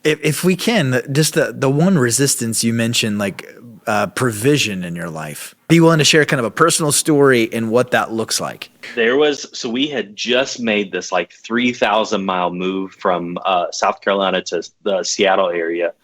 If we can, just the one resistance you mentioned, like provision in your life. Be willing to share kind of a personal story and what that looks like. So we had just made this like 3,000-mile move from South Carolina to the Seattle area.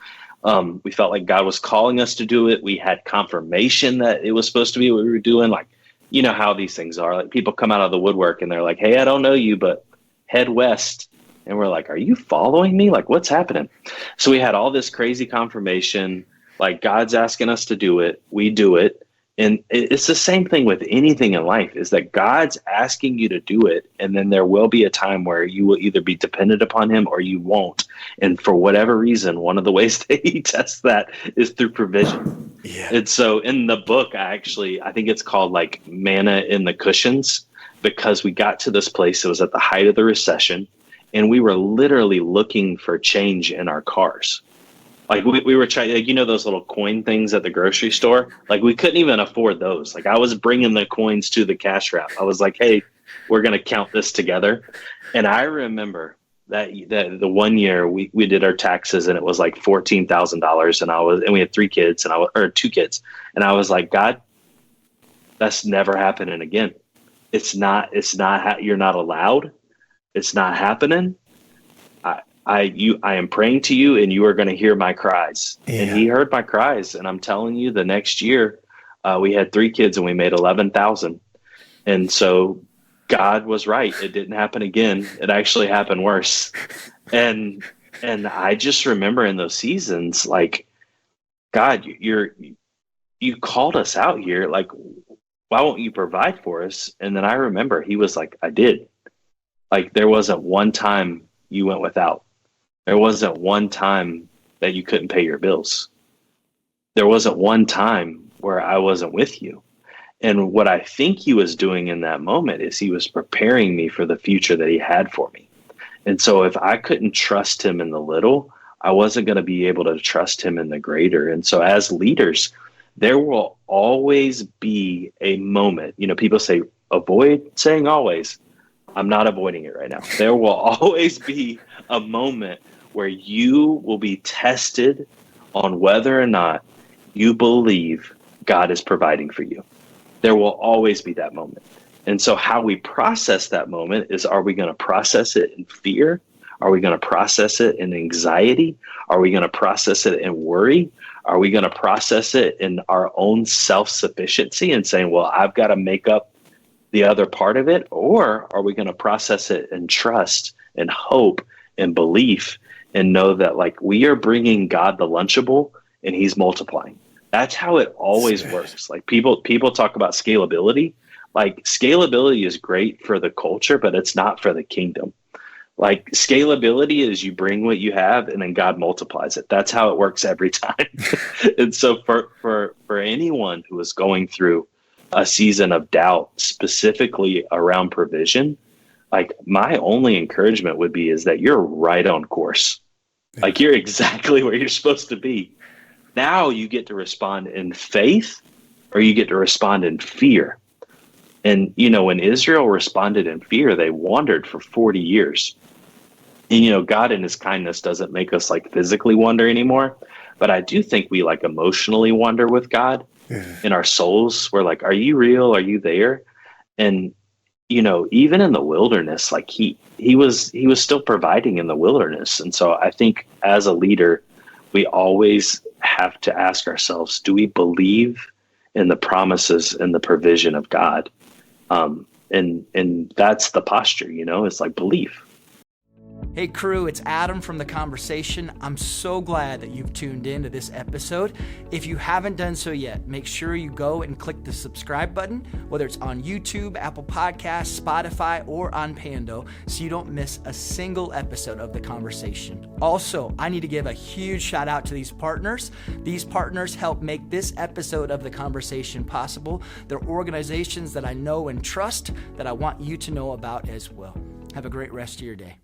We felt like God was calling us to do it. We had confirmation that it was supposed to be what we were doing. Like, you know how these things are. Like, people come out of the woodwork and they're like, "Hey, I don't know you, but head west." And we're like, "Are you following me? Like, what's happening?" So we had all this crazy confirmation. Like, God's asking us to do it. We do it. And it's the same thing with anything in life, is that God's asking you to do it. And then there will be a time where you will either be dependent upon him or you won't. And for whatever reason, one of the ways that he tests that is through provision. Yeah. And so in the book, I think it's called like Manna in the Cushions, because we got to this place. It was at the height of the recession, and we were literally looking for change in our cars. Like we were trying, like, you know, those little coin things at the grocery store. Like, we couldn't even afford those. Like, I was bringing the coins to the cash wrap. I was like, "Hey, we're going to count this together." And I remember that the one year we did our taxes, and it was like $14,000, and we had 3 kids, or 2 kids. And I was like, "God, that's never happening again. It's not, you're not allowed. It's not happening. I am praying to you, and you are going to hear my cries." Yeah. And he heard my cries. And I'm telling you, the next year, we had 3 kids and we made 11,000. And so God was right. It didn't happen again. It actually happened worse. And I just remember in those seasons, like, "God, you called us out here. Like, why won't you provide for us?" And then I remember he was like, "I did." Like, there wasn't one time you went without. There wasn't one time that you couldn't pay your bills. There wasn't one time where I wasn't with you. And what I think he was doing in that moment is he was preparing me for the future that he had for me. And so if I couldn't trust him in the little, I wasn't going to be able to trust him in the greater. And so as leaders, there will always be a moment. You know, people say, avoid saying always. I'm not avoiding it right now. There will always be a moment where you will be tested on whether or not you believe God is providing for you. There will always be that moment. And so how we process that moment is, are we going to process it in fear? Are we going to process it in anxiety? Are we going to process it in worry? Are we going to process it in our own self-sufficiency and saying, well, I've got to make up the other part of it? Or are we going to process it in trust and hope and belief, and know that, like, we are bringing God the Lunchable and he's multiplying? That's how it always works. Like, people talk about scalability. Like, scalability is great for the culture, but it's not for the kingdom. Like, scalability is you bring what you have and then God multiplies it. That's how it works every time. And so for anyone who is going through a season of doubt, specifically around provision, like, my only encouragement would be is that you're right on course. Like, you're exactly where you're supposed to be. Now you get to respond in faith, or you get to respond in fear. And, you know, when Israel responded in fear, they wandered for 40 years. And, you know, God in his kindness doesn't make us like physically wander anymore. But I do think we like emotionally wander with God in our souls. We're like, are you real? Are you there? And, you know, even in the wilderness, like he was still providing in the wilderness. And so I think as a leader, we always have to ask ourselves, do we believe in the promises and the provision of God? And that's the posture, you know, it's like belief. Hey crew, it's Adam from The Conversation. I'm so glad that you've tuned in to this episode. If you haven't done so yet, make sure you go and click the subscribe button, whether it's on YouTube, Apple Podcasts, Spotify, or on Pando, so you don't miss a single episode of The Conversation. Also, I need to give a huge shout out to these partners. These partners help make this episode of The Conversation possible. They're organizations that I know and trust, that I want you to know about as well. Have a great rest of your day.